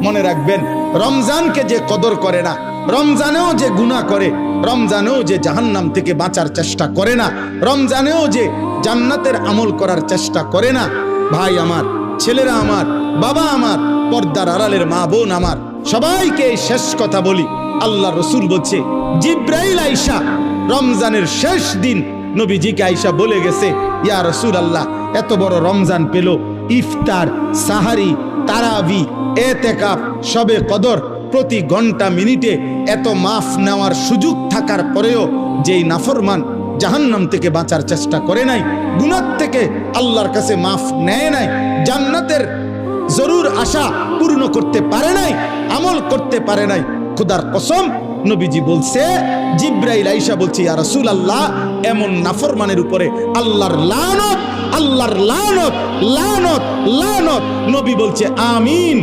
মনে রাখবেন, রমজানকে যে কদর করে না, রমজানেও যে গুনাহ করে, রমজানেও যে জাহান্নাম থেকে বাঁচার চেষ্টা করে না, রমজানেও যে জান্নাতের আমল করার চেষ্টা করে না, ভাই আমার, ছেলেরা আমার, বাবা আমার, পর্দার আড়ালের মা বোন আমার, সবাইকে এই শেষ কথা বলি। আল্লাহ রসুল বলছে, জিব্রাইল আইসা রমজানের শেষ দিন নবীজিকে আইসা বলে গেছে, ইয়া রাসূলুল্লাহ, এত বড় রমজান পেল, ইফতার, সাহারি, তারাবি, এতেকাফ, শবে কদর, প্রতি ঘন্টা মিনিটে এত মাফ নেওয়ার সুযোগ থাকার পরেও যেই নাফরমান জাহান্নাম থেকে বাঁচার চেষ্টা করে নাই, গুনাহ থেকে আল্লাহর কাছে মাফ নেয় নাই, জান্নাতের জরুর আশা পূর্ণ করতে পারে নাই, আমল করতে পারে নাই, খোদার কসম নবীজি বলছে, জিব্রাইল আইসা বলছে, ইয়া রাসূলুল্লাহ, এমন নাফরমানের উপরে আল্লাহর লানত, আল্লাহর লানত, লানত, লানত। নবী বলছে আমিন।